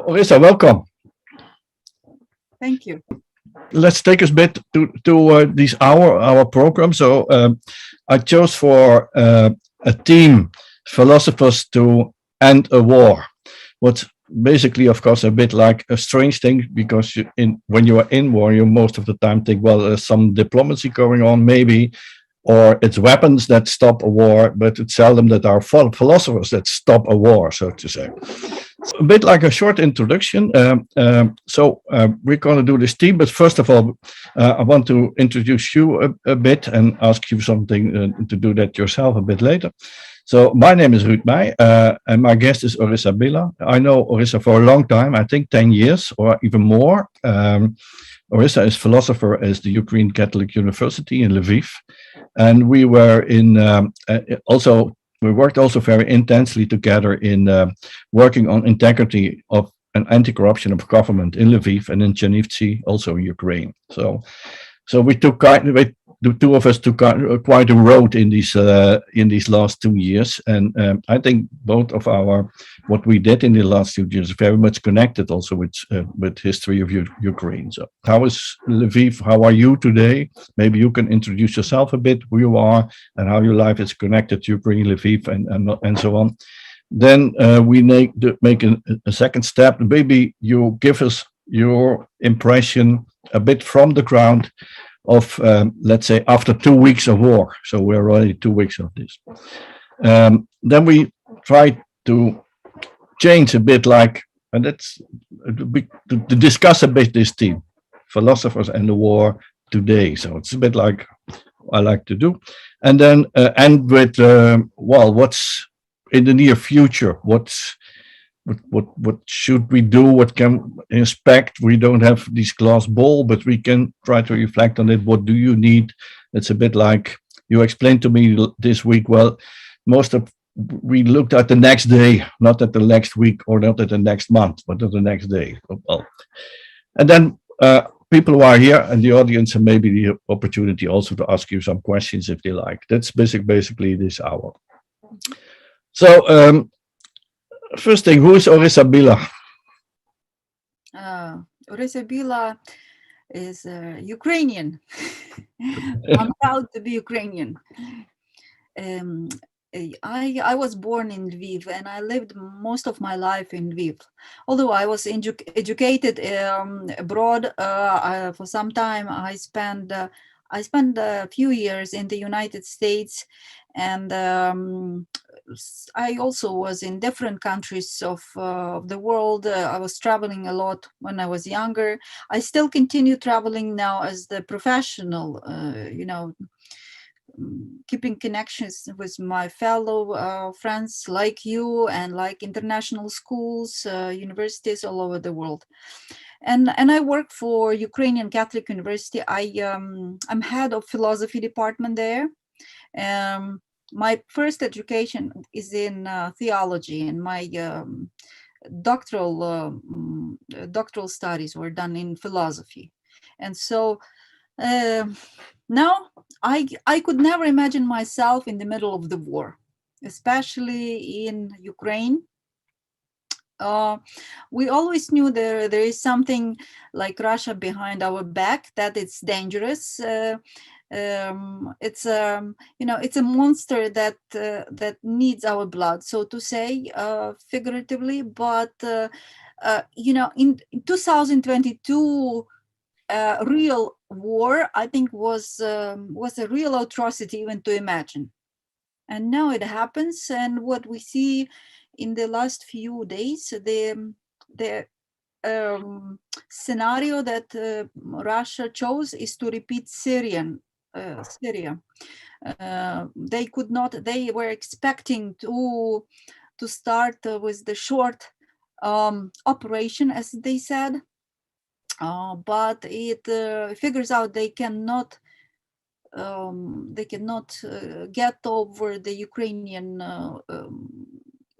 Orysya, welcome. Thank you. Let's take us a bit to this our program. So I chose for a theme, philosophers to end a war. What's basically, of course, a bit like a strange thing, because when you are in war, you most of the time think, well, there's some diplomacy going on, maybe, or it's weapons that stop a war, but it's seldom that our philosophers that stop a war, so to say. A bit like a short introduction. We're going to do this theme, but first of all, I want to introduce you a bit and ask you something to do that yourself a bit later. So my name is Ruud Meij, and my guest is Orysya Bila. I know Orysya for a long time, I think 10 years or even more. Orysya is philosopher at the Ukraine Catholic University in Lviv. And we were we worked also very intensely together in working on integrity of and anti-corruption of government in Lviv and in Chernihiv, also in Ukraine. So we took the two of us took quite a road in these last 2 years, and I think both of what we did in the last 2 years very much connected also with history of Ukraine. So how is Lviv? How are you today? Maybe you can introduce yourself a bit, who you are and how your life is connected to Ukraine, Lviv, and so on. Then we make a second step. Maybe you give us your impression a bit from the ground of, let's say, after 2 weeks of war. So we're already 2 weeks of this. Then we try to change a bit, and that's to discuss a bit this theme, philosophers and the war today. So it's a bit like I like to do. And then end with, what's in the near future? What should we do? What can we expect? We don't have this glass ball, but we can try to reflect on it. What do you need? It's a bit like you explained to me this week. Well, we looked at the next day, not at the next week or not at the next month, but at the next day. Well, and then people who are here and the audience have maybe the opportunity also to ask you some questions if they like. That's basically this hour. So. First thing, who is Orysya Bila? Orysya Bila is Ukrainian. I'm proud to be Ukrainian. I was born in Lviv, and I lived most of my life in Lviv. Although I was educated abroad for some time, I spent a few years in the United States, and I also was in different countries of the world. I was traveling a lot when I was younger. I still continue traveling now as the professional, keeping connections with my fellow friends like you and like international schools, universities all over the world. And I work for Ukrainian Catholic University. I'm head of philosophy department there. My first education is in theology, and my doctoral studies were done in philosophy. And so now I could never imagine myself in the middle of the war, especially in Ukraine. We always knew there is something like Russia behind our back, that it's dangerous. It's a monster that needs our blood, so to say, figuratively. But in 2022, real war, I think, was a real atrocity even to imagine. And now it happens, and what we see in the last few days, the scenario that Russia chose is to repeat Syria. They were expecting to start with the short operation, as they said, but it figures out they cannot get over the Ukrainian,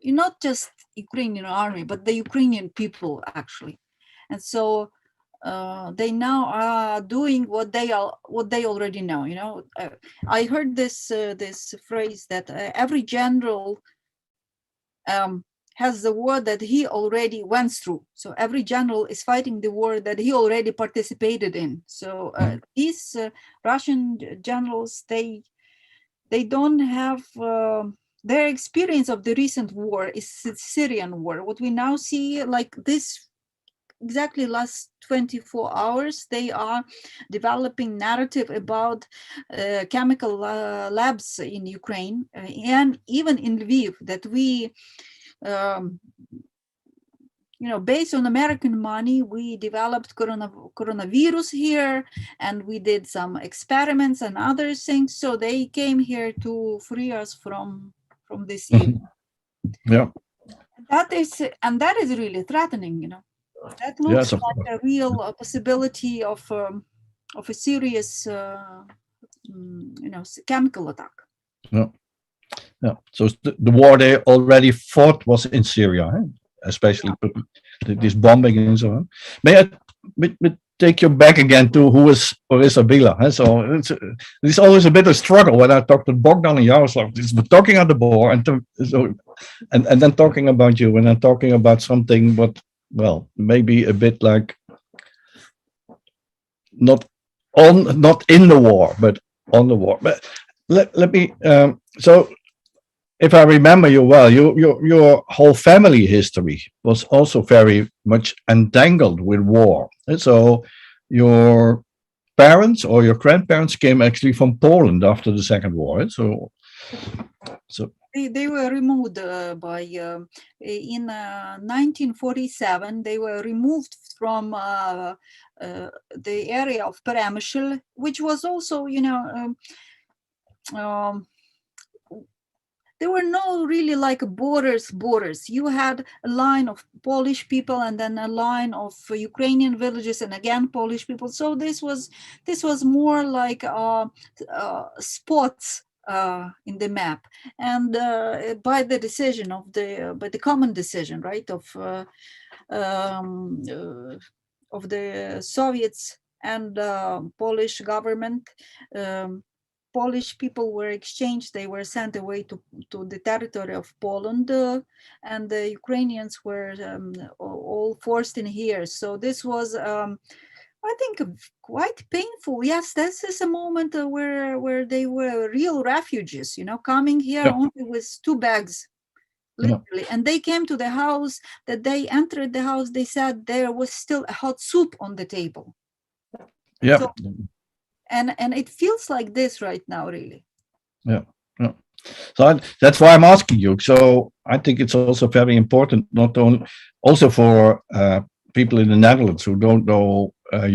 not just Ukrainian army, but the Ukrainian people, actually. And so they now are doing what they already know. I heard this phrase that every general has the war that he already went through. So every general is fighting the war that he already participated in. So these Russian generals, they don't have their experience of the recent war is the Syrian war. What we now see, like this exactly last 24 hours, they are developing narrative about chemical labs in Ukraine and even in Lviv, that we based on American money, we developed coronavirus here, and we did some experiments and other things. So they came here to free us from this evil. Yeah. That is really threatening. That looks like a real possibility of a serious, chemical attack. Yeah. Yeah. So the war they already fought was in Syria, especially this bombing and so on. May I take you back again to who is Orysya Bila? So it's always a bit of struggle when I talk to Bogdan and Yaroslav. We're talking at the war and then talking about you, and I'm talking about something, but well, maybe a bit like not in the war, but on the war. But let me so. If I remember you well, your whole family history was also very much entangled with war. And so your parents or your grandparents came actually from Poland after the Second War. And so they were removed by in 1947. They were removed from the area of Peremyshl, which was also, there were no really like borders. You had a line of Polish people and then a line of Ukrainian villages and again Polish people. So this was more like spots in the map, and by the decision of by the common decision, right, of the Soviets and Polish government. Polish people were exchanged. They were sent away to the territory of Poland, and the Ukrainians were all forced in here. So this was, I think, quite painful. Yes, this is a moment where they were real refugees, coming here only with 2 bags, literally. And they came to the house. That they entered the house, they said there was still a hot soup on the table. Yeah. So, and it feels like this right now, really. Yeah. So that's why I'm asking you. So I think it's also very important, not only also for people in the Netherlands who don't know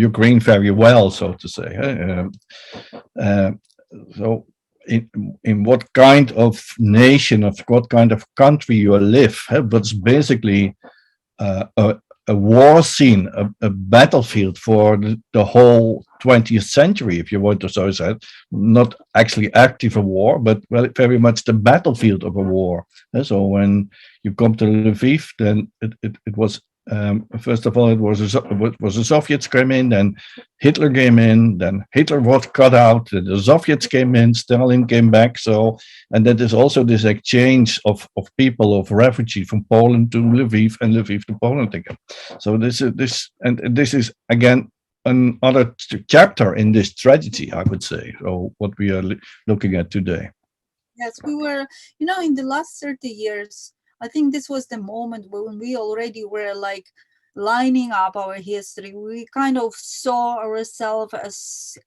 Ukraine very well, so to say. So in what kind of nation, of what kind of country you live, but it's basically a war scene, a battlefield for the whole 20th century, if you want to so say. Not actually active a war, but very much the battlefield of a war. And so when you come to Lviv, then it was first of all it was the Soviets came in, then Hitler came in, then Hitler was cut out, the Soviets came in, Stalin came back. So, and that is also this exchange of people, of refugees from Poland to Lviv and Lviv to Poland again. So this is again another chapter in this tragedy, I would say. So what we are looking at today. Yes, we were, in the last 30 years, I think this was the moment when we already were like lining up our history. We kind of saw ourselves as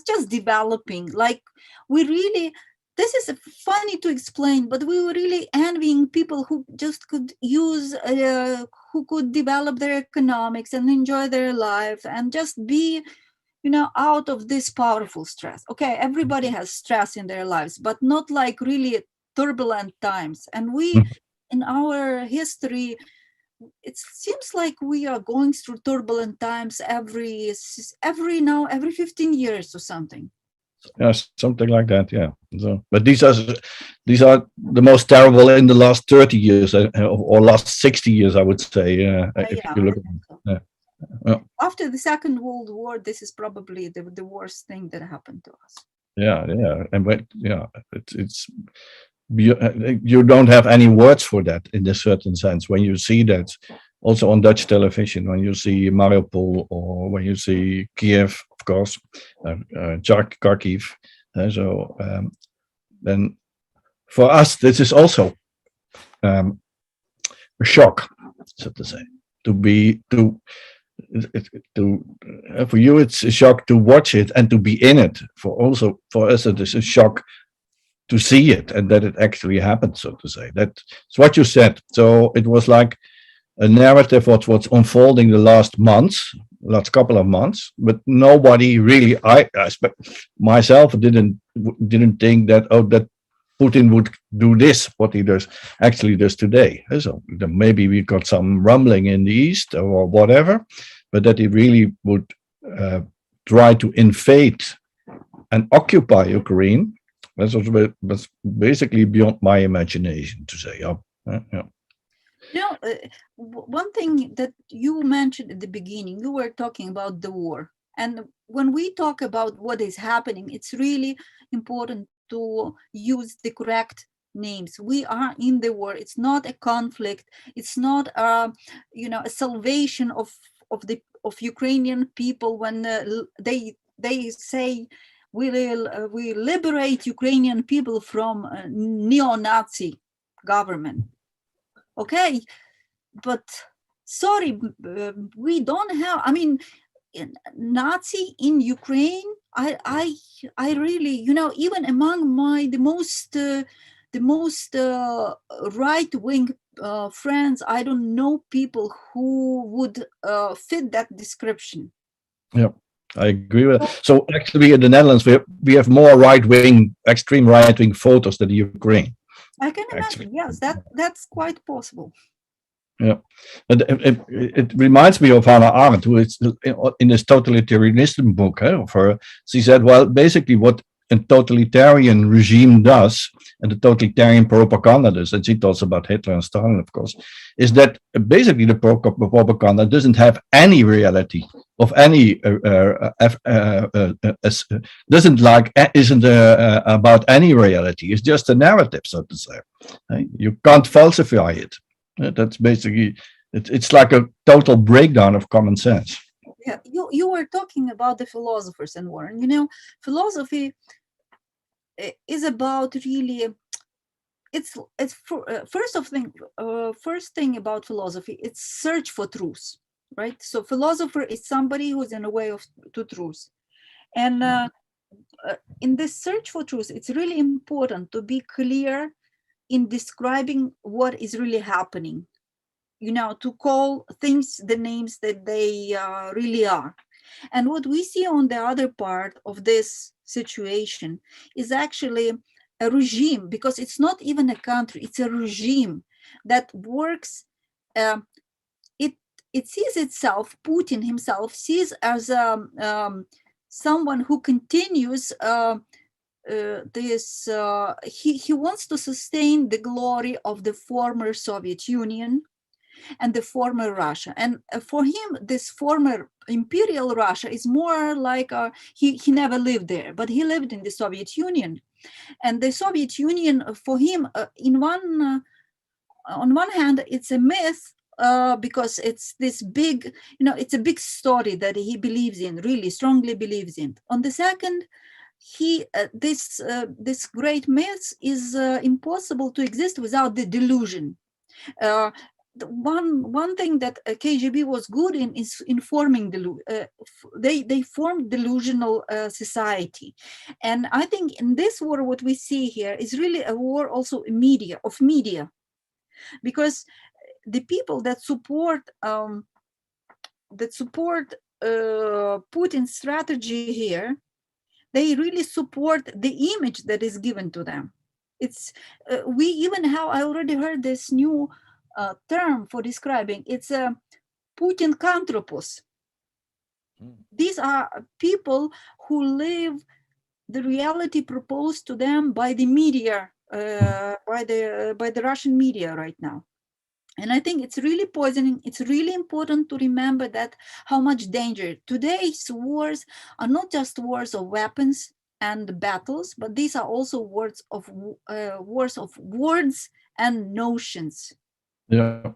just developing. Like we really, this is funny to explain, but we were really envying people who just could use, who could develop their economics and enjoy their life and just be, out of this powerful stress. Okay, everybody has stress in their lives, but not like really turbulent times. And we, in our history, it seems like we are going through turbulent times every 15 years or something. Yeah, something like that. Yeah. So, but these are the most terrible in the last 30 years or last 60 years, I would say. If you look at it. After the Second World War, this is probably the worst thing that happened to us. Yeah, and it's you don't have any words for that in a certain sense. When you see that also on Dutch television, when you see Mariupol or when you see Kiev, of course, Kharkiv. Then for us, this is also a shock, so to say. For you, it's a shock to watch it and to be in it. For us, it is a shock to see it and that it actually happened, so to say. That's what you said. So it was like a narrative of what's unfolding the last couple of months, but nobody really, I myself didn't think that that Putin would do this, what he actually does today. So maybe we got some rumbling in the east or whatever, but that he really would try to invade and occupy Ukraine. That's basically beyond my imagination to say. One thing that you mentioned at the beginning, you were talking about the war. And when we talk about what is happening, it's really important to use the correct names. We are in the war. It's not a conflict. It's not a salvation of Ukrainian people when they say we liberate Ukrainian people from neo-Nazi government. Okay, but sorry, we don't have. I mean, Nazi in Ukraine. I really, even among the most right-wing friends, I don't know people who would fit that description. Yeah, I agree with that. So actually, in the Netherlands, we have more right-wing, extreme right-wing photos than the Ukraine. I can imagine. Yes, that's quite possible. Yeah, it reminds me of Hannah Arendt, who is in this totalitarianism book. She said, well, basically what a totalitarian regime does, and the totalitarian propaganda does, and she talks about Hitler and Stalin, of course, is that basically the propaganda doesn't have any reality of any isn't about any reality. It's just a narrative, so to say. You can't falsify it. That's basically it's like a total breakdown of common sense. Yeah, you were talking about the philosophers, and Warren. Philosophy is about really. First thing about philosophy, it's search for truth, right? So philosopher is somebody who's in a way to truth, and in this search for truth, it's really important to be clear in describing what is really happening, to call things the names that they really are. And what we see on the other part of this situation is actually a regime, because it's not even a country, it's a regime that works. It sees itself, Putin himself sees as someone who continues he wants to sustain the glory of the former Soviet Union and the former Russia. And for him, this former imperial Russia is more like he never lived there, but he lived in the Soviet Union. And the Soviet Union, for him, on one hand, it's a myth, because it's this big, it's a big story that he believes in, really strongly believes in. On the second, this great myth is impossible to exist without the delusion. One thing that KGB was good in is informing they formed delusional society. And I think in this war, what we see here is really a war also of media, because the people that support Putin's strategy here, they really support the image that is given to them. It's we even have, I already heard this new term for describing, it's a Putin-canthropos. These are people who live the reality proposed to them by the media, by the Russian media right now. And I think it's really poisoning. It's really important to remember that how much danger. Today's wars are not just wars of weapons. and battles, but these are also wars of words and notions. Yeah.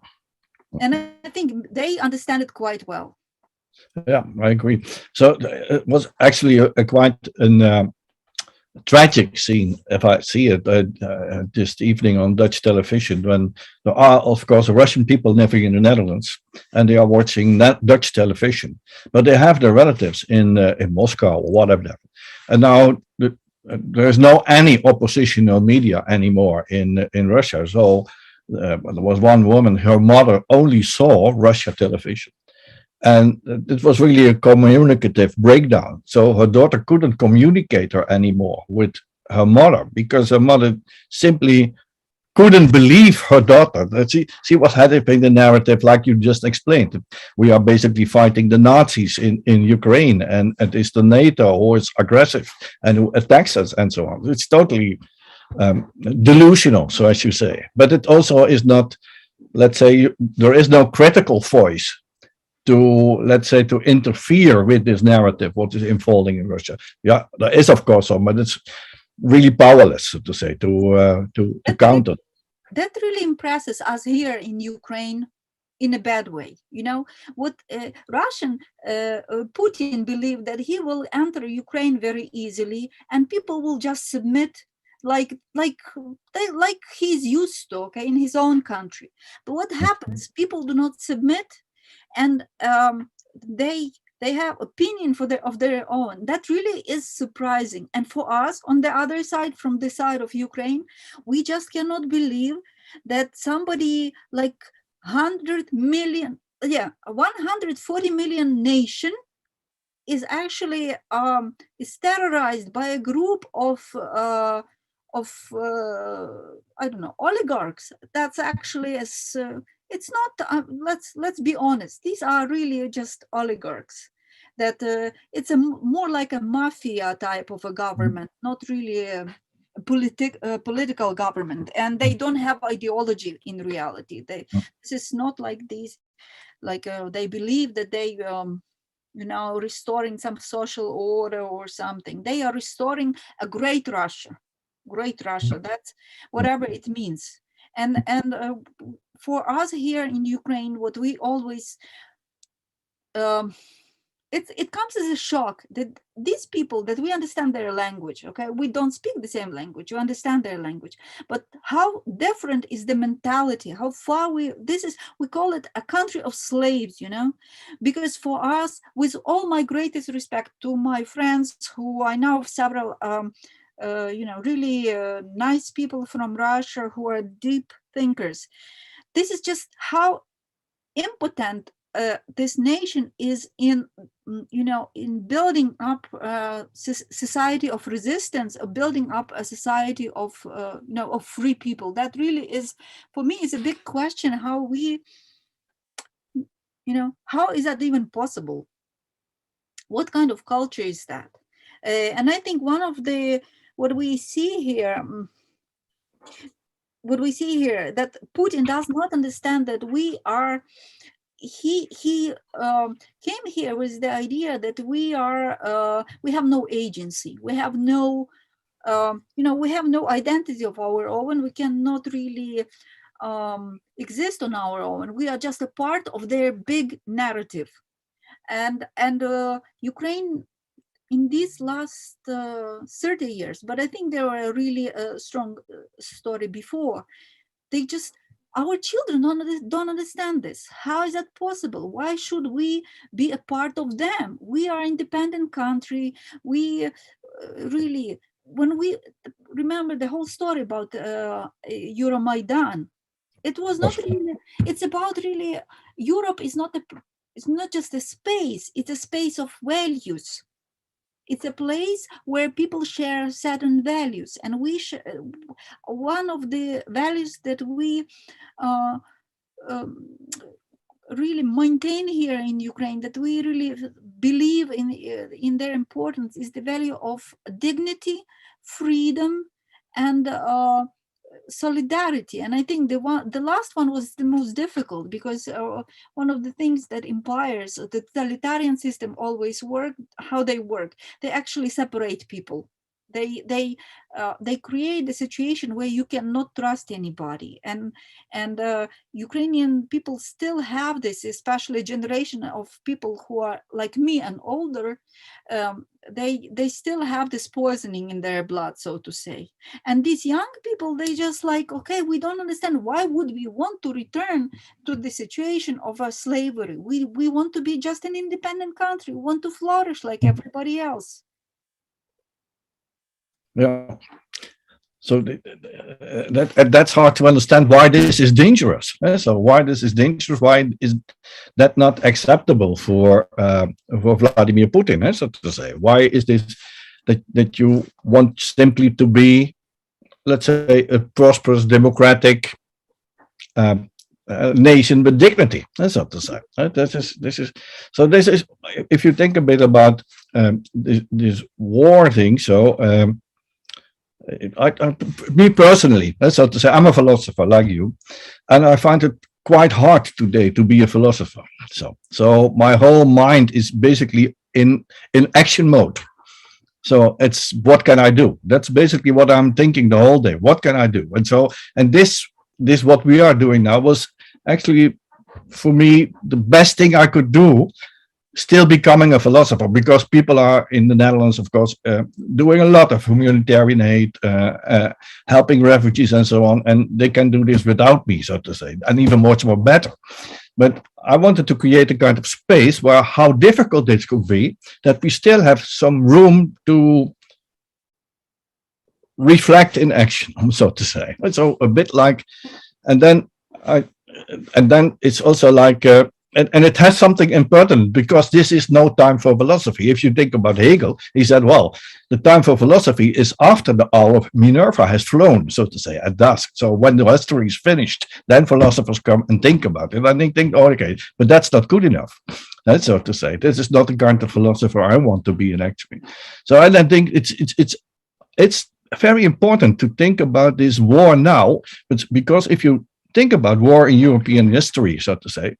And I think they understand it quite well. Yeah, I agree. So it was actually a quite an tragic scene, if I see it, this evening on Dutch television, when there are, of course, Russian people living in the Netherlands, and they are watching Dutch television, but they have their relatives in Moscow or whatever. And now there is no any oppositional media anymore in Russia. So there was one woman, her mother only saw Russia television. And it was really a communicative breakdown. So her daughter couldn't communicate her anymore with her mother because her mother simply couldn't believe her daughter. She was having the narrative like you just explained. We are basically fighting the Nazis in Ukraine, and it is the NATO who is aggressive and who attacks us and so on. It's totally delusional, so as you say. But it also is not, let's say, there is no critical voice to, let's say, to interfere with this narrative, what is unfolding in Russia. Yeah, there is of course some, but it's really powerless, so to say, to counter. That really impresses us here in Ukraine in a bad way. What Russian Putin believed that he will enter Ukraine very easily and people will just submit like he's used to, okay, in his own country. But what happens? People do not submit, and they have opinion of their own. That really is surprising. And for us, on the other side, from the side of Ukraine, we just cannot believe that somebody like 140 million nation is actually is terrorized by a group of I don't know, oligarchs. That's actually it's not. Let's be honest. These are really just oligarchs. That it's more like a mafia type of a government, not really a political government, and they don't have ideology in reality. This is not like these, like they believe that they restoring some social order or something. They are restoring a great Russia. That's whatever it means. And for us here in Ukraine, what we always it comes as a shock that these people, that we understand their language, okay, we don't speak the same language, you understand their language, but how different is the mentality, how far we call it a country of slaves, because for us, with all my greatest respect to my friends who I know several really nice people from Russia who are deep thinkers, this is just how impotent this nation is in building up a society of resistance, of building up a society of of free people. That really is, for me, is a big question. How how is that even possible? What kind of culture is that? And I think one of what we see here, that Putin does not understand that he came here with the idea that we have no agency, we have no we have no identity of our own, we cannot really exist on our own, we are just a part of their big narrative. And Ukraine in these last 30 years, but I think there were really a strong story before, our children don't understand this. How is that possible? Why should we be a part of them? We are an independent country. We really, when we remember the whole story about Euromaidan, it was not really, it's about really, Europe is it's not just a space, it's a space of values. It's a place where people share certain values, and one of the values that we uh, um, really maintain here in Ukraine, that we really believe in their importance, is the value of dignity, freedom, and solidarity. And I think the last one was the most difficult, because one of the things that empires, the totalitarian system always work, how they work, they actually separate people. They create a situation where you cannot trust anybody, and Ukrainian people still have this, especially generation of people who are like me and older. They still have this poisoning in their blood, so to say. And these young people, they just like, okay, we don't understand, why would we want to return to the situation of a slavery? We want to be just an independent country. We want to flourish like everybody else. Yeah. So that's hard to understand why this is dangerous. So why this is dangerous? Why is that not acceptable for Vladimir Putin? So to say, why is this that you want simply to be, let's say, a prosperous democratic nation with dignity? So to say, this is if you think a bit about this war thing. So. Me personally, so to say, I'm a philosopher like you, and I find it quite hard today to be a philosopher. So my whole mind is basically in action mode. So it's, what can I do? That's basically what I'm thinking the whole day. What can I do? And this what we are doing now was actually, for me, the best thing I could do, still becoming a philosopher, because people are in the Netherlands, of course, doing a lot of humanitarian aid, helping refugees and so on, and they can do this without me, so to say, and even much more better. But I wanted to create a kind of space where, how difficult this could be, that we still have some room to reflect in action, so to say. So a bit like, and then it's also like. And it has something important, because this is no time for philosophy. If you think about Hegel, he said, well, the time for philosophy is after the hour of Minerva has flown, so to say, at dusk. So when the history is finished, then philosophers come and think about it. And they think, oh, okay, but that's not good enough. That's so to say. This is not the kind of philosopher I want to be in, actually. So I then think it's very important to think about this war now, but because if you think about war in European history, so to say,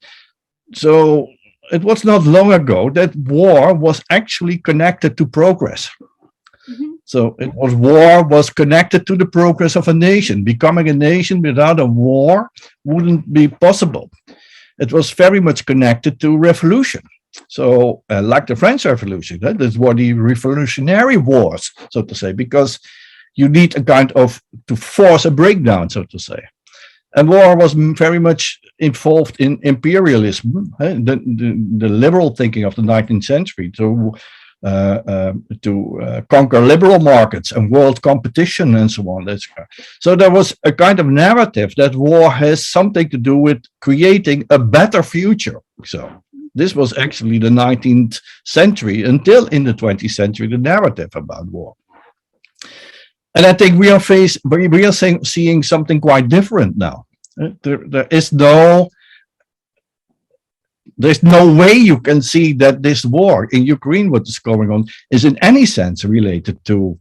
so it was not long ago that war was actually connected to progress. Mm-hmm. So war was connected to the progress of a nation. Becoming a nation without a war wouldn't be possible. It was very much connected to revolution. So like the French Revolution, that's what the revolutionary wars, so to say, because you need a kind of, to force a breakdown, so to say. And war was very much involved in imperialism, the liberal thinking of the 19th century, to conquer liberal markets and world competition and so on. So there was a kind of narrative that war has something to do with creating a better future. So this was actually the 19th century, until in the 20th century, the narrative about war. And I think we are seeing something quite different now. There's no way you can see that this war in Ukraine, what is going on, is in any sense related to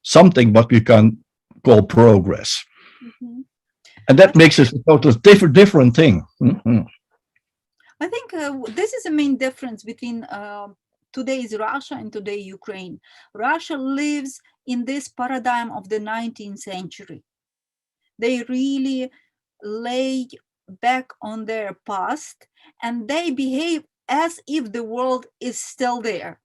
something what we can call progress. Mm-hmm. And that makes it a totally different thing. Mm-hmm. I think this is the main difference between today's Russia and today's Ukraine. Russia lives in this paradigm of the 19th century. They really lay back on their past, and they behave as if the world is still there.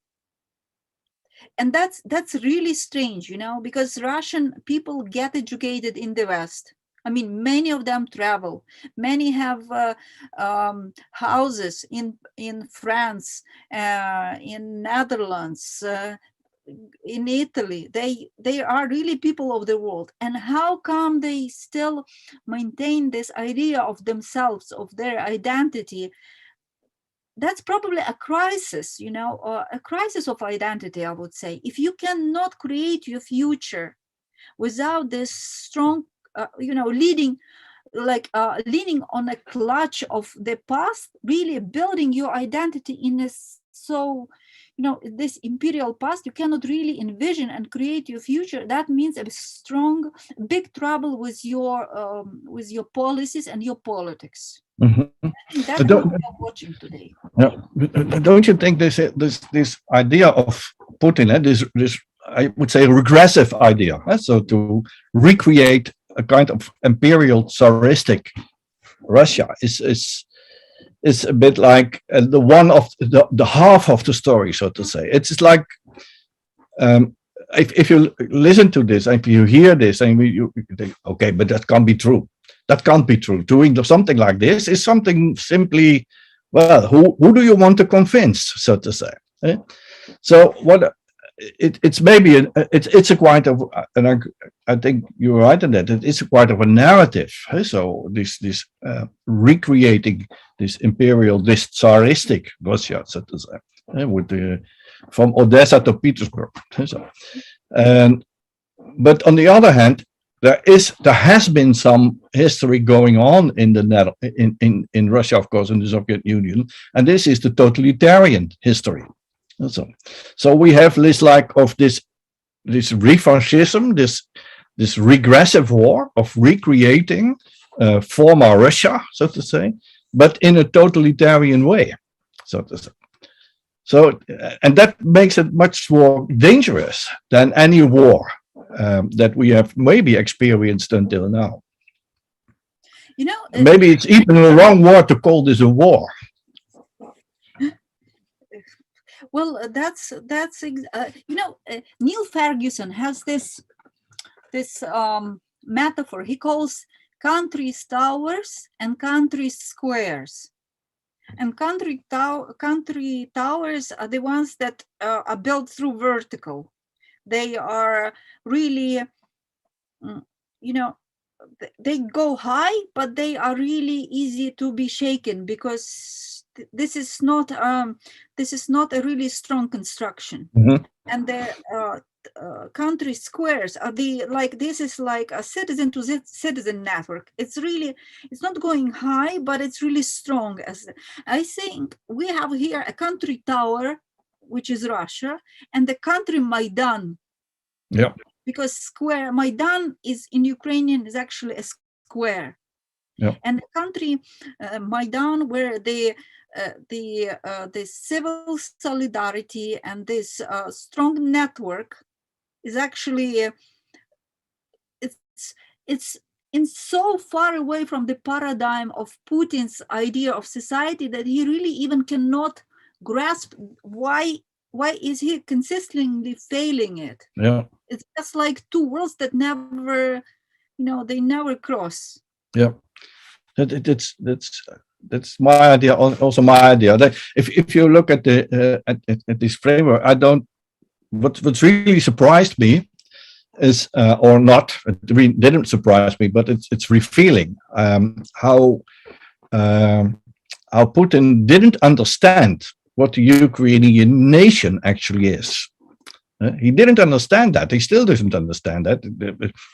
And that's really strange, because Russian people get educated in the West. I mean, many of them travel. Many have houses in France, in Netherlands, in Italy. They are really people of the world. And how come they still maintain this idea of themselves, of their identity? That's probably a crisis, or a crisis of identity, I would say. If you cannot create your future without this strong, leaning on a clutch of the past, really building your identity in a this imperial past, you cannot really envision and create your future. That means a strong, big trouble with your policies and your politics. Mm-hmm. And that's what we are watching today. Yeah. Don't you think this idea of Putin, this I would say, regressive idea. So to recreate a kind of imperial tsaristic Russia is a bit like the one of the half of the story, so to say. It's like if you listen to this, if you hear this, and you think, okay, but that can't be true. That can't be true. Doing something like this is something simply, well, who do you want to convince, so to say? So what it's maybe it's a quite of, and I think you're right in that it's quite of a narrative. So this recreating this imperial, this tsaristic Russia, so to say, with the from Odessa to Petersburg. So, and but on the other hand, there has been some history going on in the in Russia, of course, in the Soviet Union, and this is the totalitarian history. So we have this this refascism, this regressive war of recreating former Russia, so to say, but in a totalitarian way, so to say. So, and that makes it much more dangerous than any war that we have maybe experienced until now. You know, maybe it's even a wrong word to call this a war. Well, Neil Ferguson has this metaphor. He calls countries towers and countries squares. And country towers are the ones that are built through vertical. They are really, they go high, but they are really easy to be shaken because this is not a really strong construction. Mm-hmm. And the country squares are this is like a citizen to citizen network. It's not going high, but it's really strong. As I think we have here a country tower, which is Russia, and the country Maidan. Yeah. Because square Maidan is in Ukrainian is actually a square. Yeah. And the country Maidan, where the civil solidarity and this strong network is actually it's in so far away from the paradigm of Putin's idea of society that he really even cannot grasp why is he consistently failing it. Yeah. It's just like two worlds that never, they never cross. Yeah. That's my idea. Also, my idea that if you look at the at this framework, what's really surprised me is or not, it didn't surprise me, but it's revealing how Putin didn't understand what the Ukrainian nation actually is. He didn't understand that. He still doesn't understand that.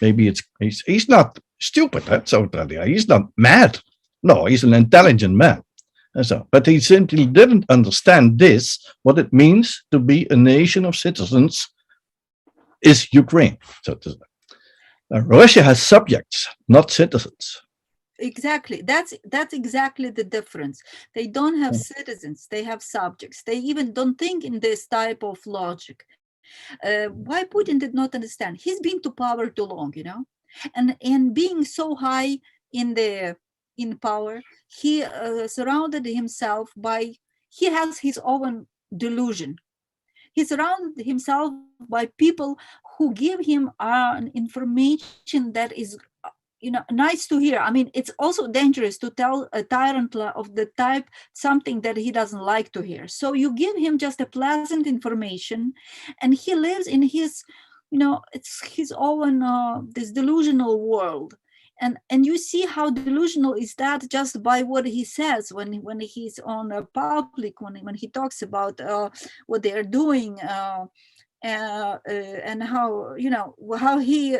Maybe he's not stupid. He's not mad. No, he's an intelligent man. But he simply didn't understand what it means to be a nation of citizens is Ukraine. Russia has subjects, not citizens. Exactly. That's exactly the difference. They don't have citizens. They have subjects. They even don't think in this type of logic. Why Putin did not understand? He's been to power too long, and being so high in power, he surrounded himself he has his own delusion. He surrounded himself by people who give him information that is nice to hear. I mean, it's also dangerous to tell a tyrant of the type something that he doesn't like to hear. So you give him just a pleasant information, and he lives in his, it's his own this delusional world. And you see how delusional is that just by what he says when he's on a public, when he talks about what they are doing. And how how he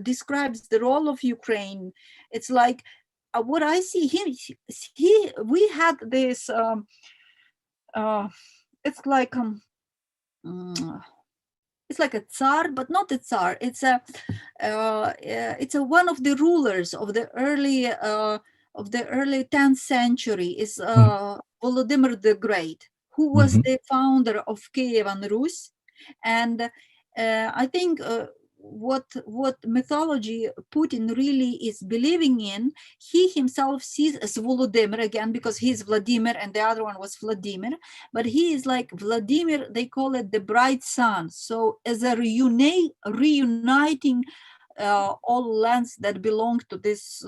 describes the role of Ukraine. It's like what I see him. We had this. It's like it's like a tsar, but not a tsar. It's a one of the rulers of the early 10th century. Is Volodymyr the Great, who was the founder of Kiev and Rus. And I think what mythology Putin really is believing in, he himself sees as Volodymyr, again because he's Vladimir and the other one was Vladimir, but he is like Vladimir, they call it the bright sun. So as a reuniting all lands that belong to this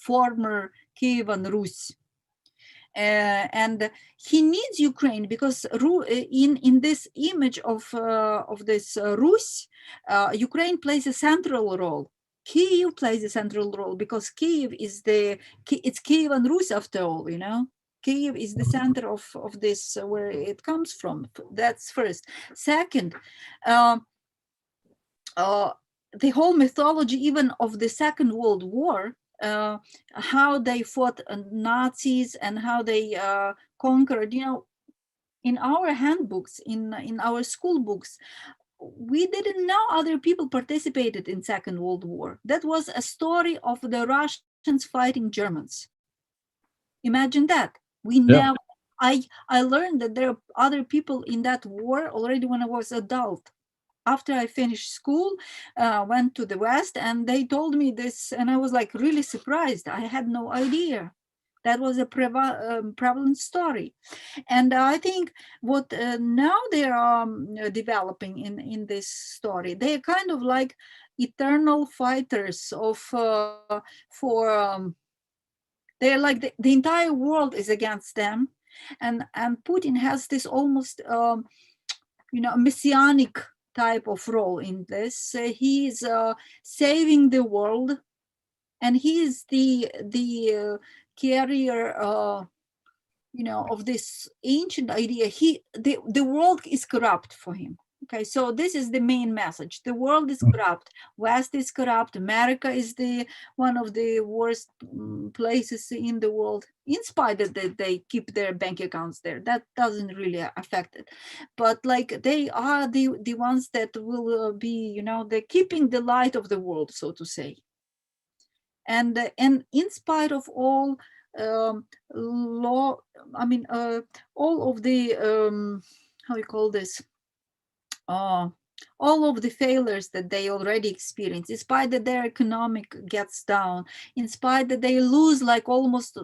former Kievan Rus. And he needs Ukraine because in this image of this Rus, Ukraine plays a central role. Kiev plays a central role because Kiev is it's Kiev and Rus after all, you know. Kiev is the center of this, where it comes from. That's first. Second, the whole mythology even of the Second World War, how they fought Nazis and how they conquered, you know, in our handbooks, in our school books, we didn't know other people participated in Second World War. That was a story of the Russians fighting Germans. Imagine that. We never, I learned that there are other people in that war already when I was adult. After I finished school, went to the West, and they told me this, and I was like really surprised. I had no idea. That was a prevalent story. And I think what now they are developing in this story, they're kind of like eternal fighters of they're like the entire world is against them, and Putin has this almost you know, messianic type of role in this. He is saving the world, and he is the carrier, you know, of this ancient idea. The world is corrupt for him. Okay, so this is the main message. The world is corrupt. West is corrupt. America is one of the worst places in the world, in spite that they keep their bank accounts there. That doesn't really affect it. But like they are the ones that will be, you know, they're keeping the light of the world, so to say. And in spite of all law, I mean, all of the how you call this? All of the failures that they already experience, in spite that their economic gets down, in spite that they lose like almost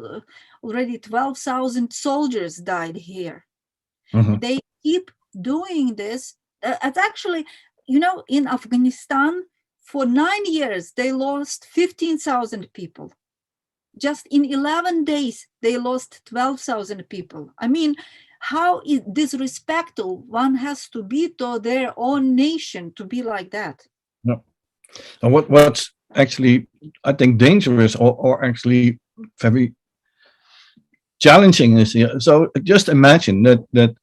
already 12,000 soldiers died here. They keep doing this. It's actually, you know, in Afghanistan, for 9 years, they lost 15,000 people. Just in 11 days, they lost 12,000 people. I mean, how disrespectful one has to be to their own nation to be like that. No. And what's actually, I think, dangerous or actually very challenging is, so just imagine that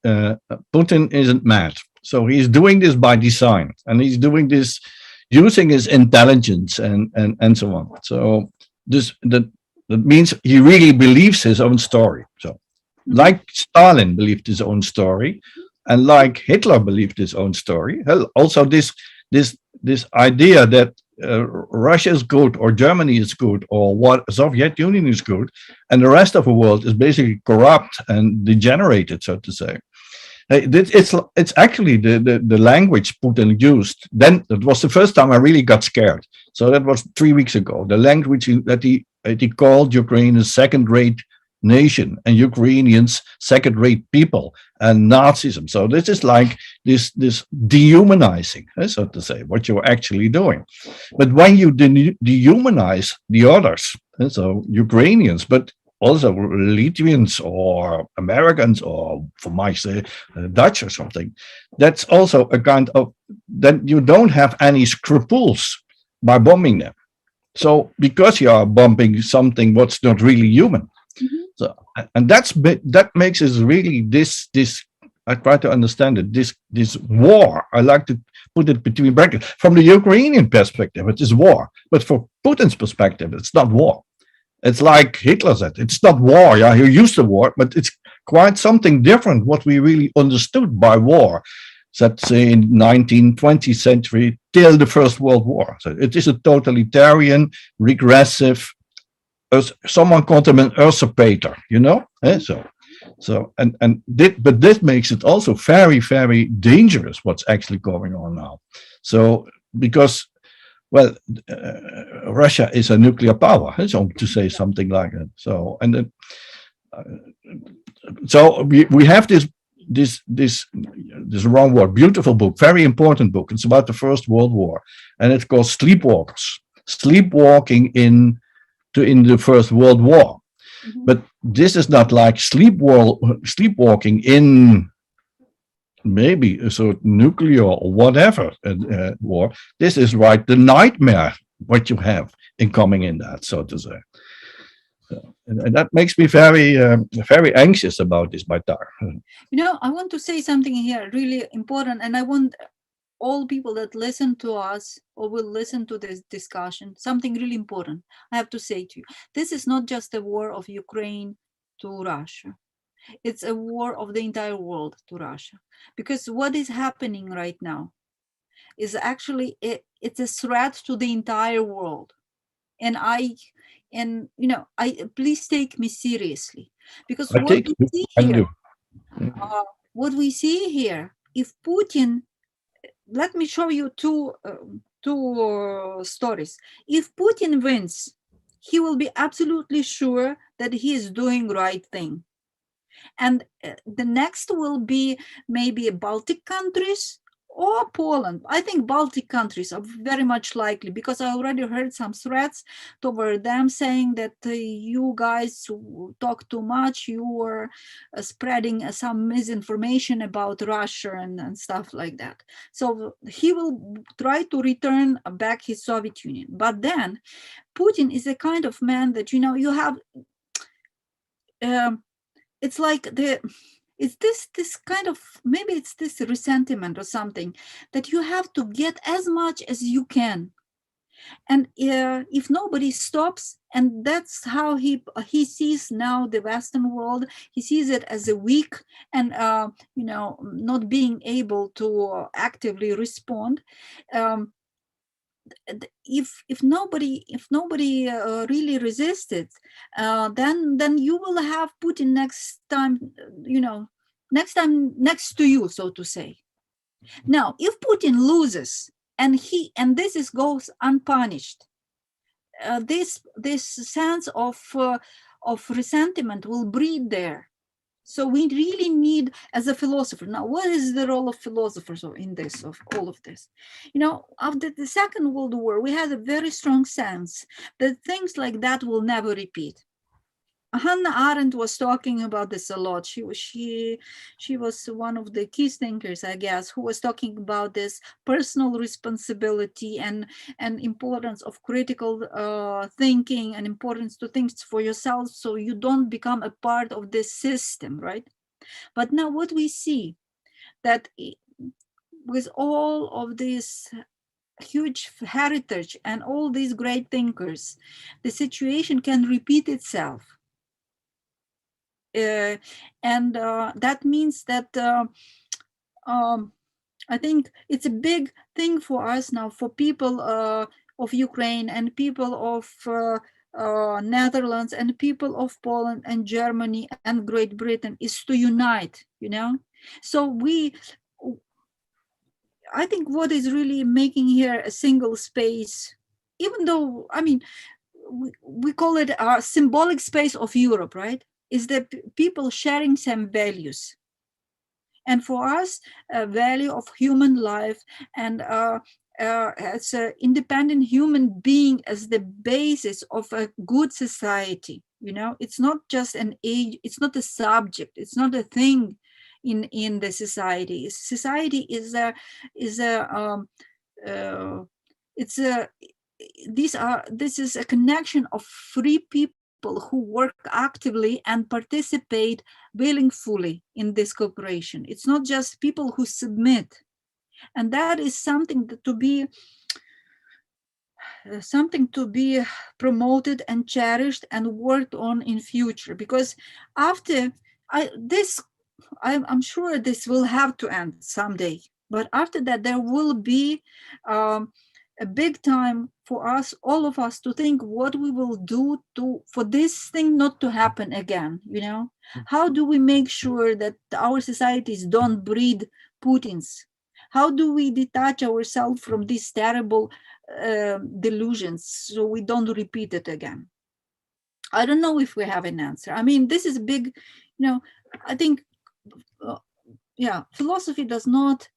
Putin isn't mad. So he's doing this by design, and he's doing this using his intelligence and so on. So that means he really believes his own story. So like Stalin believed his own story, and like Hitler believed his own story. Also, this idea that Russia is good, or Germany is good, or what Soviet Union is good, and the rest of the world is basically corrupt and degenerated, so to say. It's actually the language Putin used. Then that was the first time I really got scared. So that was 3 weeks ago. The language that he called Ukraine a second-rate nation, and Ukrainians second-rate people, and Nazism. So this is like this dehumanizing, so to say, what you're actually doing. But when you dehumanize the others, so Ukrainians, but also Lithuanians or Americans, or for my say Dutch or something, that's also a kind of, that you don't have any scruples by bombing them. So because you are bombing something what's not really human. So, and that makes it really this I try to understand it, this war. I like to put it between brackets. From the Ukrainian perspective, it is war, but for Putin's perspective, it's not war. It's like Hitler said, it's not war. Yeah, he used the war, but it's quite something different what we really understood by war. Let's say in 19th, 20th century till the First World War. So it is a totalitarian, regressive. Someone called him an usurpator, you know. So So but this makes it also very, very dangerous what's actually going on now. So because, well, Russia is a nuclear power, so to say something like that. So and then, so we have this wrong word, beautiful book, very important book. It's about the First World War, and it's called Sleepwalkers, sleepwalking in the First World War. Mhm. But this is not like sleepwalking in maybe a sort of nuclear or whatever war. This is right the nightmare what you have in coming in that, so to say. And that makes me very very anxious about this, Baitar. I want to say something here really important, and I want all people that listen to us or will listen to this discussion, something really important I have to say to you. This is not just a war of Ukraine to Russia. It's a war of the entire world to Russia. Because what is happening right now is actually, it's a threat to the entire world. And please take me seriously. Because I take you. I do. what we see here, if Putin, let me show you two stories. If Putin wins, he will be absolutely sure that he is doing right thing. And the next will be maybe Baltic countries or Poland. I think Baltic countries are very much likely, because I already heard some threats toward them saying that you guys talk too much, you are spreading some misinformation about Russia and stuff like that. So he will try to return back his Soviet Union. But then Putin is a kind of man that, you have, it's like it's this kind of, maybe it's this resentment or something, that you have to get as much as you can. And if nobody stops, and that's how he sees now the Western world, he sees it as a weak and not being able to actively respond. um, if nobody really resisted, then you will have Putin next time, next time next to you, so to say. Now, if Putin loses, and this goes unpunished, this sense of resentment will breed there. So we really need, as a philosopher, now what is the role of philosophers in this, of all of this? After the Second World War, we had a very strong sense that things like that will never repeat. Hannah Arendt was talking about this a lot. She was one of the key thinkers, I guess, who was talking about this personal responsibility and importance of critical thinking, and importance to think for yourself, so you don't become a part of this system, right? But now what we see, that with all of this huge heritage and all these great thinkers, the situation can repeat itself. And that means that I think it's a big thing for us now, for people of Ukraine and people of Netherlands and people of Poland and Germany and Great Britain, is to unite, So I think what is really making here a single space, even though, we call it a symbolic space of Europe, right? Is that people sharing some values. And for us, a value of human life, and as an independent human being as the basis of a good society. It's not just an age, it's not a subject, it's not a thing in the society. Society is a it's a this is a connection of free people who work actively and participate willingly in this cooperation. It's not just people who submit. And that is something to be promoted and cherished and worked on in future, because after I'm sure this will have to end someday, but after that there will be a big time for us, all of us, to think what we will do for this thing not to happen again. How do we make sure that our societies don't breed Putins? How do we detach ourselves from these terrible delusions so we don't repeat it again? I don't know if we have an answer. I mean, this is big, I think, philosophy does not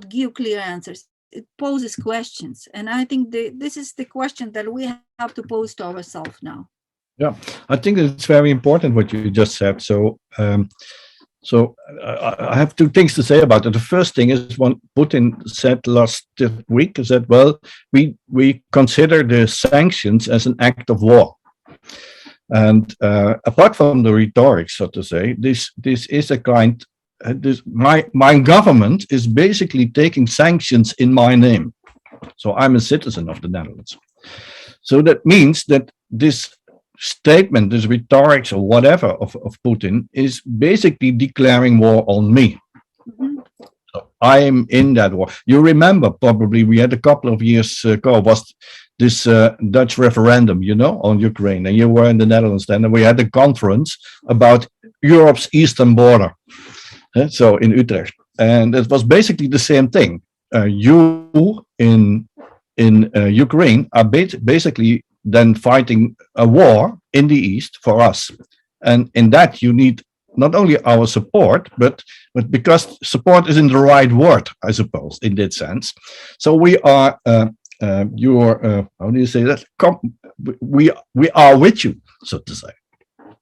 give clear answers. It poses questions. And I think this is the question that we have to pose to ourselves now. Yeah, I think it's very important what you just said. So, I have two things to say about it. The first thing is what Putin said last week, is that, well, we consider the sanctions as an act of war. And apart from the rhetoric, so to say, this is a kind. My government is basically taking sanctions in my name. So I'm a citizen of the Netherlands. So that means that this statement, this rhetoric or whatever of Putin is basically declaring war on me. Mm-hmm. So I am in that war. You remember probably we had a couple of years ago was this Dutch referendum, on Ukraine, and you were in the Netherlands then, and we had a conference about Europe's eastern border. So in Utrecht, and it was basically the same thing. You in Ukraine are basically then fighting a war in the east for us, and in that you need not only our support, but because support isn't the right word, I suppose, in that sense. So we are how do you say that? We are with you, so to say.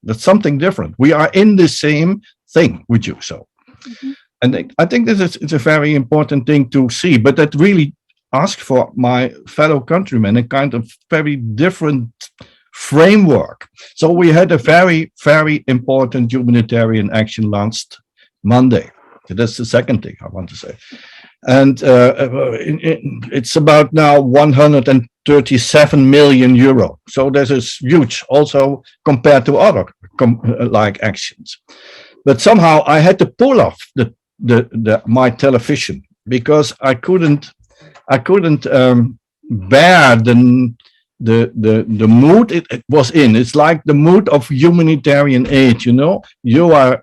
That's something different. We are in the same thing with you. So. Mm-hmm. And I think it's a very important thing to see, but that really asks for my fellow countrymen a kind of very different framework. So we had a very, very important humanitarian action last Monday. That's the second thing I want to say. And it's about now 137 million euro. So this is huge also compared to other like actions. But somehow I had to pull off my television because I couldn't bear the mood it was in. It's like the mood of humanitarian aid. You are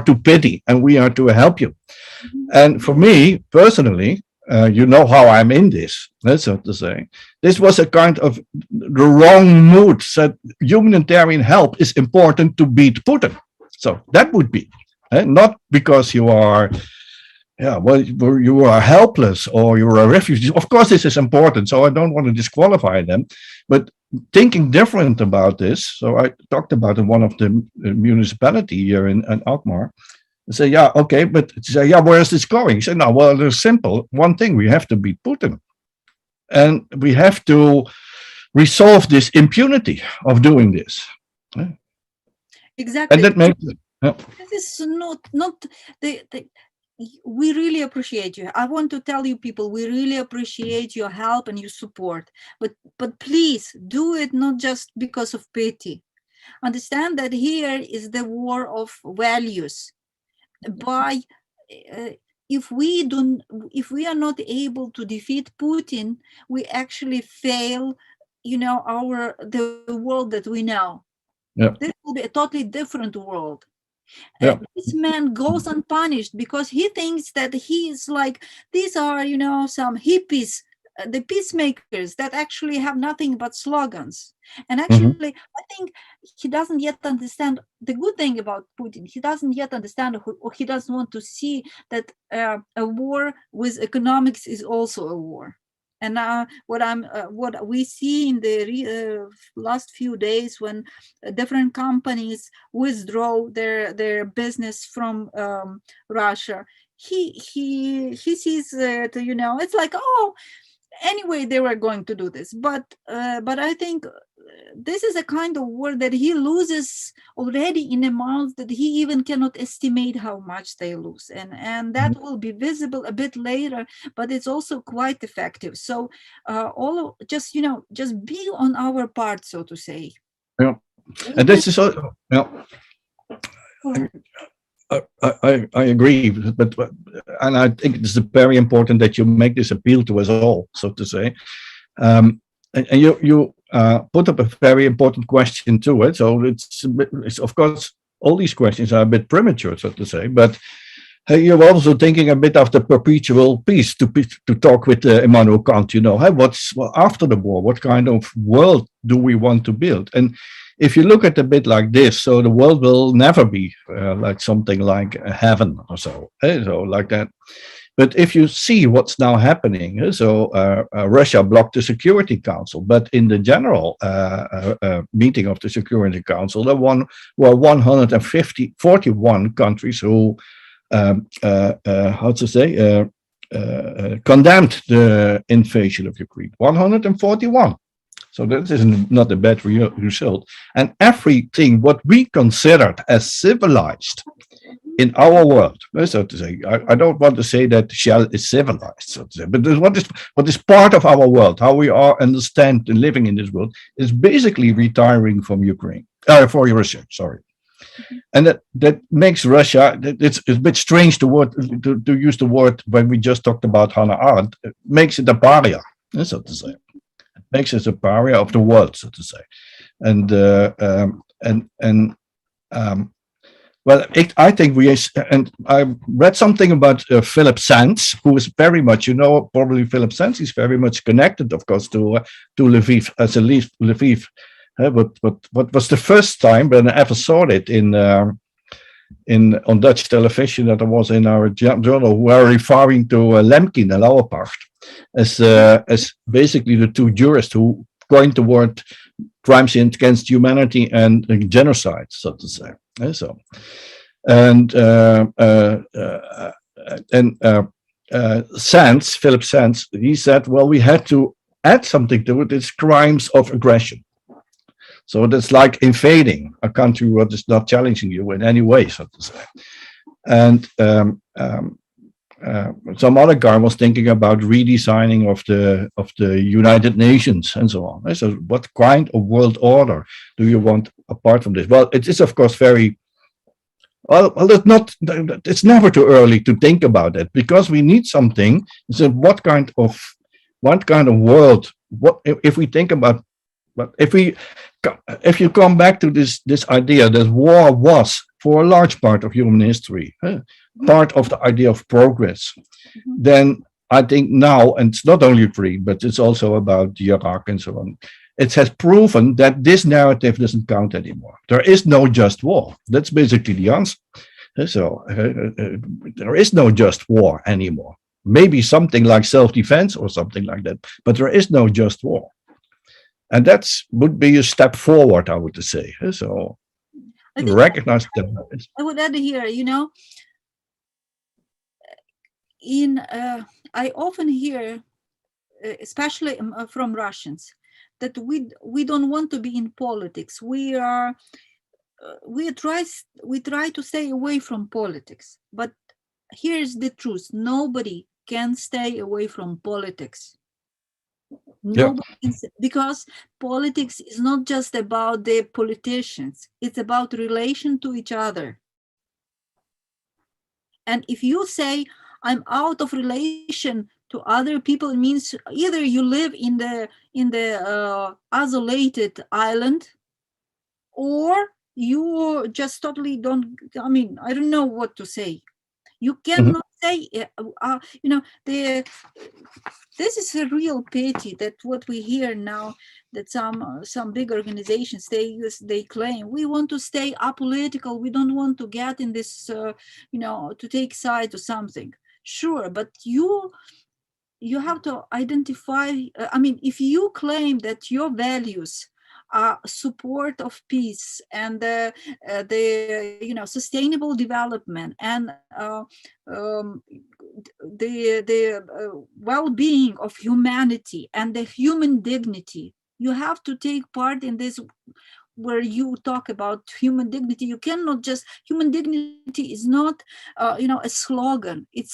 to pity and we are to help you. And for me personally, how I'm in this. That's so to say. This was a kind of the wrong mood. Said humanitarian help is important to beat Putin. So that would be not because you are, you are helpless or you're a refugee. Of course, this is important. So I don't want to disqualify them, but thinking different about this. So I talked about in one of the municipality here in Alkmaar. I say, okay, but say, where is this going? He said, no, well, there's simple. One thing, we have to beat Putin, and we have to resolve this impunity of doing this. Exactly. And that makes this is not the we really appreciate you. I want to tell you people, we really appreciate your help and your support, but please do it not just because of pity. Understand that here is the war of values. If we are not able to defeat Putin, we actually fail, the world that we know. Yeah. This will be a totally different world. Yeah. This man goes unpunished because he thinks that he is like, these are, some hippies, the peacemakers that actually have nothing but slogans. And actually, I think he doesn't yet understand the good thing about Putin. He doesn't yet understand, or he doesn't want to see that a war with economics is also a war. And what we see in the last few days, when different companies withdraw their business from Russia, he sees that, it's like, anyway, they were going to do this, but I think this is a kind of war that he loses already in amounts that he even cannot estimate how much they lose, and that will be visible a bit later, but it's also quite effective. So just be on our part, so to say. Yeah, and this is also I agree, but and I think it's very important that you make this appeal to us all, so to say. And you put up a very important question to it. So it's of course all these questions are a bit premature, so to say, but you're also thinking a bit of the perpetual peace to talk with Immanuel Kant. Hey, what's after the war? What kind of world do we want to build? And if you look at a bit like this, so the world will never be like something like a heaven or so, so like that. But if you see what's now happening, so Russia blocked the Security Council, but in the general meeting of the Security Council, there were 141 countries who, how to say, condemned the invasion of Ukraine. 141. So that is not a bad result. And everything what we considered as civilized in our world, so to say, I don't want to say that Shell is civilized, so to say, but what is part of our world, how we are understand living in this world, is basically retiring from Ukraine, for Russia, sorry. And that makes Russia, it's a bit strange to use the word when we just talked about Hannah Arendt, it makes it a pariah, so to say. It makes it a pariah of the world, so to say. And well, I think and I read something about Philip Sands, who is very much, probably Philip Sands is very much connected, of course, to Lviv, as a Lviv. But what was the first time when I ever saw it on Dutch television that I was in our journal, we were referring to Lemkin and Lauerpacht as basically the two jurists who coined the word crimes against humanity and genocide, so to say. So, and Sands, Philip Sands, he said, well, we had to add something to it. It's crimes of aggression. So that's like invading a country that is not challenging you in any way, so to say. And some other guy was thinking about redesigning of the United Nations and so on. So what kind of world order do you want apart from this? Well, it is of course very well. It's never too early to think about it, because we need something. So what kind of world? What if we think about? But if you come back to this idea that war was, for a large part of human history, part of the idea of progress, then I think now, and it's not only Ukraine, but it's also about Iraq and so on, it has proven that this narrative doesn't count anymore. There is no just war. That's basically the answer. So there is no just war anymore. Maybe something like self-defense or something like that, but there is no just war. And that would be a step forward, I would say. So recognize that. I would add here, I often hear, especially from Russians, that we don't want to be in politics. We try to stay away from politics. But here's the truth: nobody can stay away from politics. Because politics is not just about the politicians, it's about relation to each other. And if you say I'm out of relation to other people, it means either you live in the isolated island, or you just totally don't, I don't know what to say. You cannot say, this is a real pity that what we hear now, that some big organizations, they claim we want to stay apolitical, we don't want to get in this, to take side to something. Sure, but you have to identify, if you claim that your values support of peace and the sustainable development and the well-being of humanity and the human dignity, you have to take part in this. Where you talk about human dignity, you cannot just, human dignity is not a slogan. It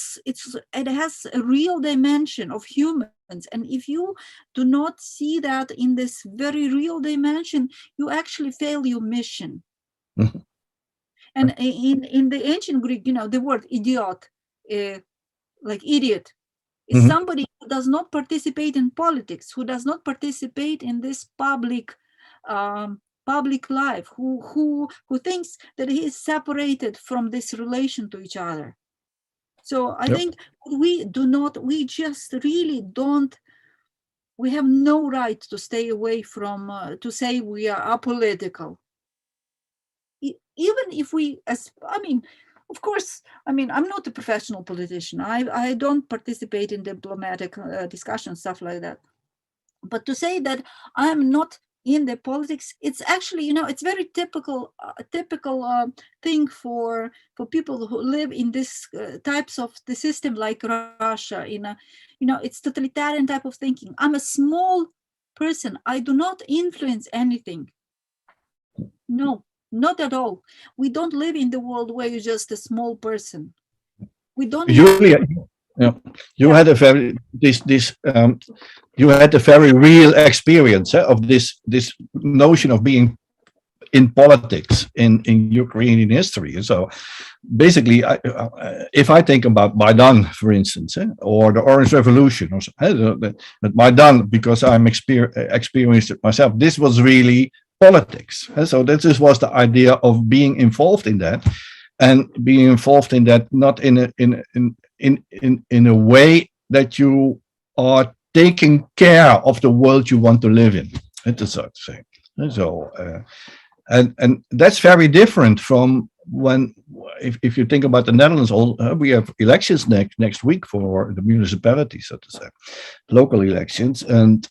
has a real dimension of humans, and if you do not see that in this very real dimension, you actually fail your mission. And in the ancient Greek, the word idiot, like idiot, is somebody who does not participate in politics, who does not participate in this public life, who thinks that he is separated from this relation to each other. So I think we just really don't. We have no right to stay away from to say we are apolitical. Even if of course, I'm not a professional politician. I don't participate in diplomatic discussions, stuff like that. But to say that I'm not in the politics, it's actually, it's very typical thing for people who live in this types of the system like Russia. It's totalitarian type of thinking. I'm a small person. I do not influence anything. No. Not at all. We don't live in the world where you're just a small person. We don't. Julia, you had a very you had a very real experience of this notion of being in politics in Ukrainian history. So basically, if I think about Maidan, for instance, or the Orange Revolution, or Maidan, because I'm experienced it myself, this was really politics. So this was the idea of being involved in that, and being involved in that not in a way that you are taking care of the world you want to live in. That's what to say. So and that's very different from when, if you think about the Netherlands, we have elections next week for the municipalities, so to say, local elections, and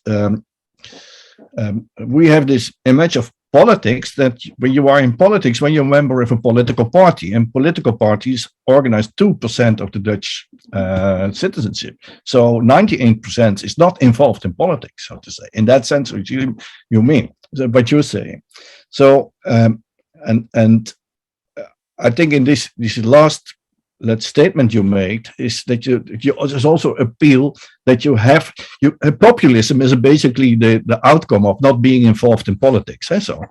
we have this image of politics that when you are in politics, when you're a member of a political party, and political parties organize 2% of the Dutch citizenship. So 98% is not involved in politics, so to say. In that sense, which you mean, but you're saying. So, and I think in this last statement you made is that you there's also appeal that populism is basically the outcome of not being involved in politics. So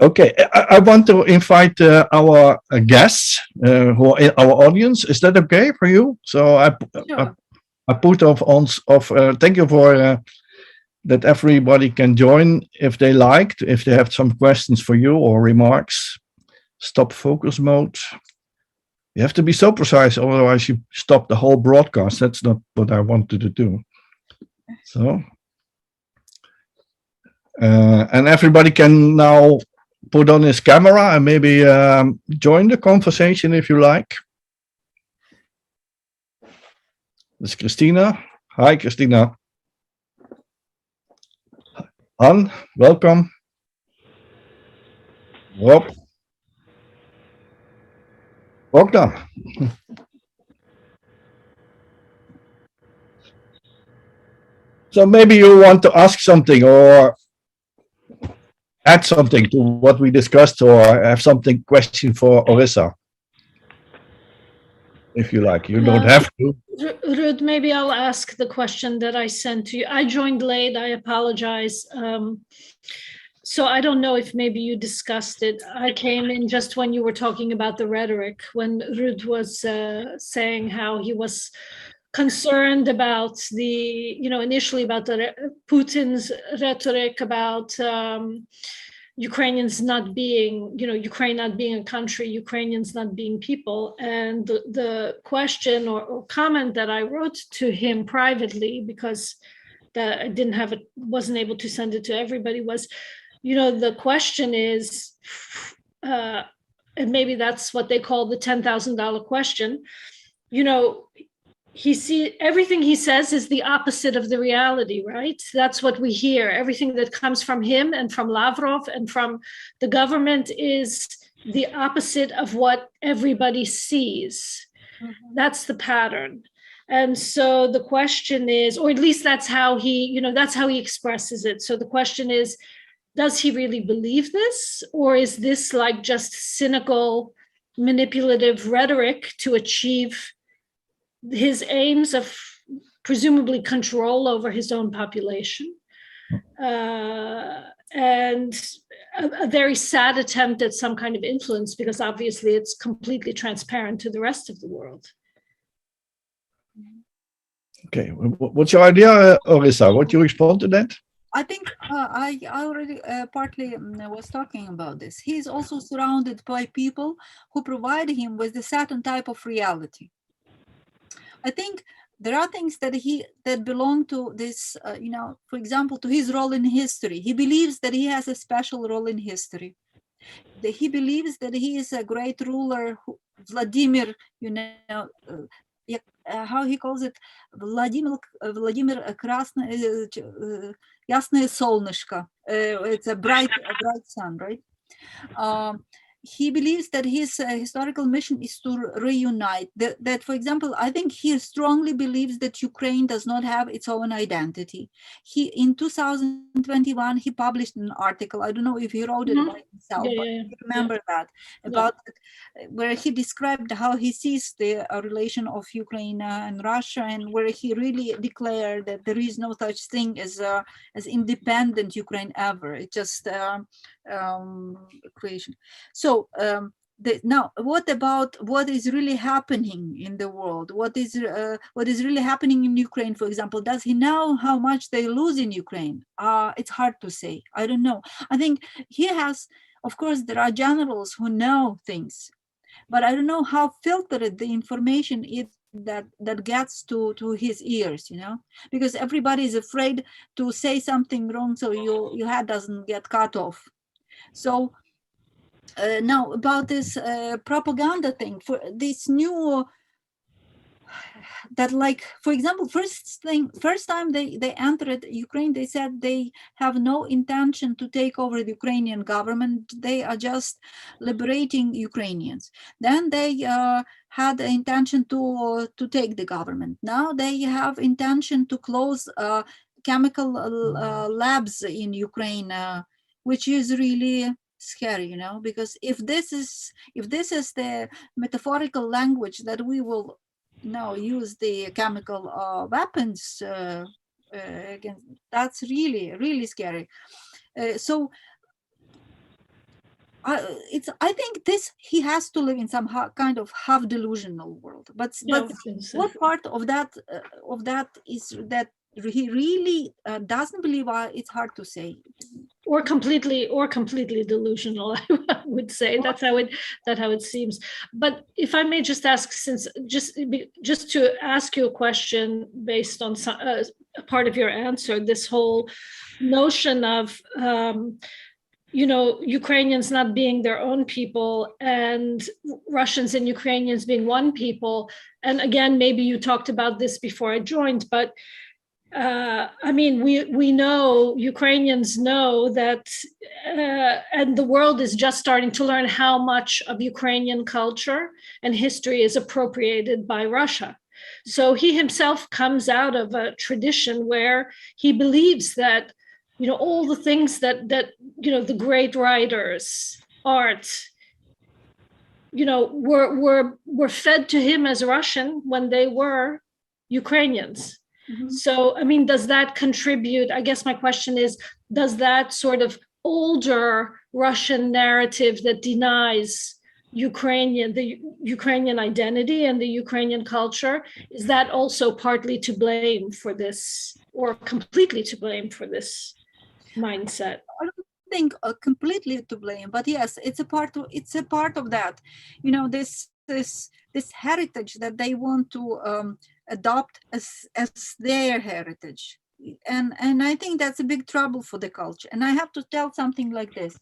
okay, I want to invite our guests who are in our audience. Is that okay for you? So I put thank you for that everybody can join if they liked, if they have some questions for you or remarks. Stop focus mode. You have to be so precise, otherwise you stop the whole broadcast. That's not what I wanted to do. So, and everybody can now put on his camera and maybe join the conversation if you like. This is Christina. Hi, Christina. Han, welcome. Rob. Bogdan. So maybe you want to ask something or add something to what we discussed, or have something question for Orysya. If you like, you don't have to. Ruud, maybe I'll ask the question that I sent to you. I joined late, I apologize. So I don't know if maybe you discussed it. I came in just when you were talking about the rhetoric, when Ruud was saying how he was concerned about initially about Putin's rhetoric about Ukrainians not being, Ukraine not being a country, Ukrainians not being people. And the question or comment that I wrote to him privately, because that I wasn't able to send it to everybody, was, the question is, and maybe that's what they call the $10,000 question, everything he says is the opposite of the reality, right? That's what we hear. Everything that comes from him and from Lavrov and from the government is the opposite of what everybody sees. Mm-hmm. That's the pattern. And so the question is, or at least that's how he expresses it. So the question is, does he really believe this? Or is this like just cynical, manipulative rhetoric to achieve his aims of presumably control over his own population? and a very sad attempt at some kind of influence, because obviously it's completely transparent to the rest of the world. Okay, what's your idea, Orysya? Would you respond to that? I think I already partly was talking about this. He's also surrounded by people who provide him with a certain type of reality. I think there are things that belong to this, for example, to his role in history. He believes that he has a special role in history. He believes that he is a great ruler, Vladimir, how he calls it, Vladimir Krasное, Ясное солнышко. It's a bright sun, right? He believes that his historical mission is to reunite. That, for example, I think he strongly believes that Ukraine does not have its own identity. In 2021, he published an article. I don't know if he wrote it by himself, but I remember that, about where he described how he sees the relation of Ukraine and Russia, and where he really declared that there is no such thing as independent Ukraine ever. It's just creation. So now, what about what is really happening in the world? What is really happening in Ukraine, for example? Does he know how much they lose in Ukraine? It's hard to say. I don't know. I think he has, of course, there are generals who know things, but I don't know how filtered the information is that gets to his ears, because everybody is afraid to say something wrong so your head doesn't get cut off. So now about this propaganda thing, for this new that, like, for example, first time they entered Ukraine, they said they have no intention to take over the Ukrainian government. They are just liberating Ukrainians. Then they had the intention to take the government. Now they have intention to close chemical labs in Ukraine, which is really scary, because if this is the metaphorical language that we will now use the chemical weapons against, that's really, really scary. So I think he has to live in some kind of half delusional world. But what part of that is that he really doesn't believe? It's hard to say. Or completely delusional, I would say. That's how it seems. But if I may just ask, since just to ask you a question based on a part of your answer, this whole notion of Ukrainians not being their own people and Russians and Ukrainians being one people. And again, maybe you talked about this before I joined, but I mean, we know, Ukrainians know that, and the world is just starting to learn how much of Ukrainian culture and history is appropriated by Russia. So he himself comes out of a tradition where he believes that, all the things that the great writers, art, were fed to him as Russian when they were Ukrainians. Mm-hmm. So, I mean, does that contribute? I guess my question is, does that sort of older Russian narrative that denies the Ukrainian identity and the Ukrainian culture, is that also partly to blame for this, or completely to blame for this mindset? I don't think completely to blame, but yes, it's a part of that. This heritage that they want to adopt as their heritage, and I think that's a big trouble for the culture. And I have to tell something like this.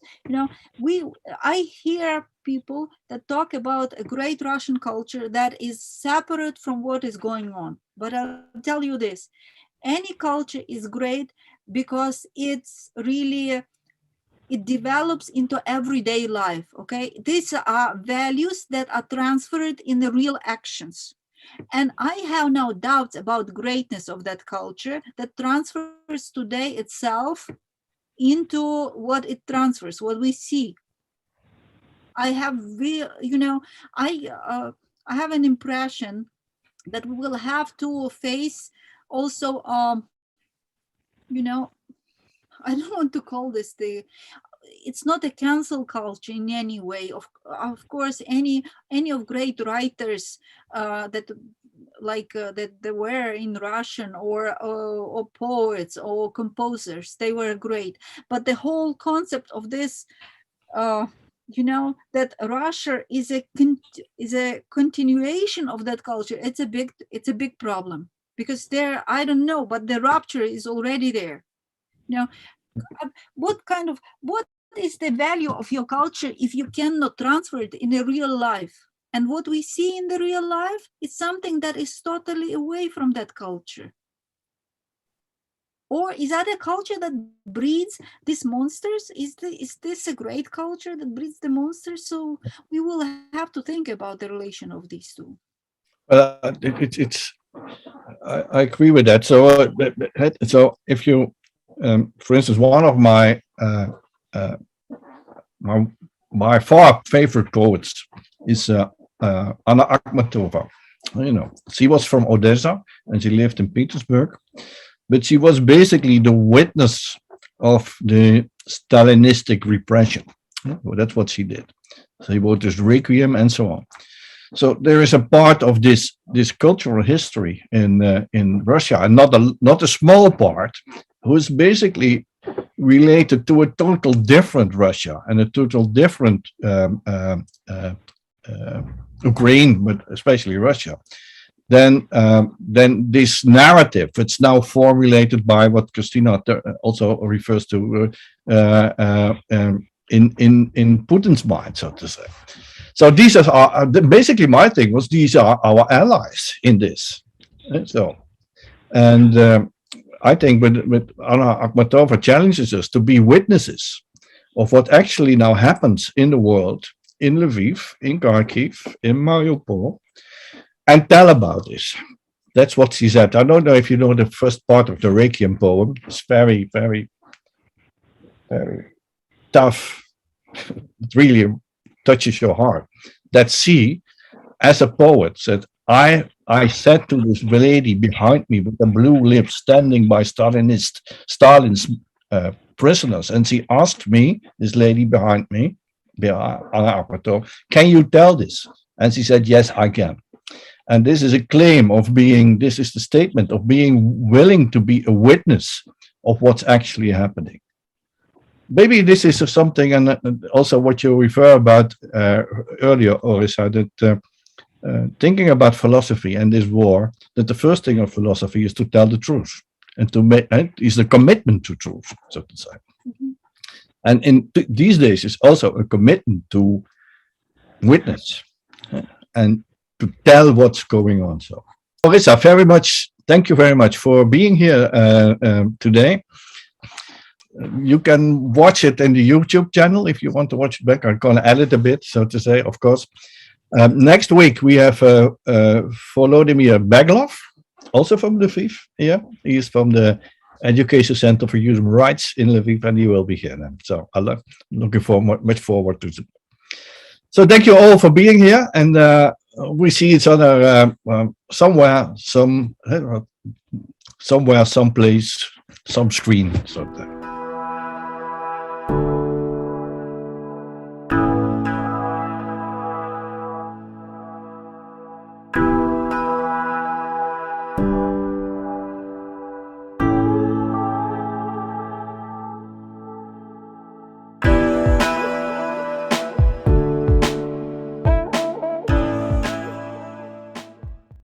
I hear people that talk about a great Russian culture that is separate from what is going on. But I'll tell you this: any culture is great because it's really, it develops into everyday life. Okay, these are values that are transferred in the real actions. And I have no doubts about greatness of that culture that transfers today itself into what it transfers, what we see. I have, I have an impression that we will have to face also, how I don't want to call this it's not a cancel culture in any way. Of course, any of great writers that they were in Russian, or poets or composers, they were great. But the whole concept of this, that Russia is a continuation of that culture, it's a big problem, because there, I don't know, but the rupture is already there. What is the value of your culture if you cannot transfer it in a real life? And what we see in the real life is something that is totally away from that culture. Or is that a culture that breeds these monsters? Is this a great culture that breeds the monsters? So we will have to think about the relation of these two. I agree with that. So if you, for instance, one of my my far favorite poets is Anna Akhmatova. She was from Odessa and she lived in Petersburg, but she was basically the witness of the Stalinistic repression. Well, that's what she did. She wrote this Requiem and so on. So there is a part of this cultural history in Russia, and not a small part, who is basically related to a total different Russia and a total different Ukraine, but especially Russia. Then this narrative, it's now formulated by what Christina also refers to in Putin's mind, so to say. So these are basically, my thing was, these are our allies in this. I think with Anna Akhmatova challenges us to be witnesses of what actually now happens in the world, in Lviv, in Kharkiv, in Mariupol, and tell about this. That's what she said. I don't know if you know the first part of the Requiem poem. It's very, very, very tough. It really touches your heart. That she, as a poet, said, I said to this lady behind me with the blue lips, standing by Stalin's prisoners, and she asked me, this lady behind me, Anna Akhmatova, can you tell this? And she said, yes, I can. And this is a claim of being, this is the statement of being willing to be a witness of what's actually happening. Maybe this is something, and also what you refer about earlier, Orysya, that thinking about philosophy and this war, that the first thing of philosophy is to tell the truth, and to make is the commitment to truth, so to say. Mm-hmm. And in these days, it's also a commitment to witness and to tell what's going on. So, Orysya, thank you very much for being here today. You can watch it in the YouTube channel if you want to watch it back. I'm going to edit a bit, so to say, of course. Next week, we have Volodymyr Baglov, also from Lviv. Yeah, he is from the Education Center for Human Rights in Lviv, and he will be here then. So I'm looking much forward to it. So thank you all for being here, and we see each other somewhere, someplace, some screen. So.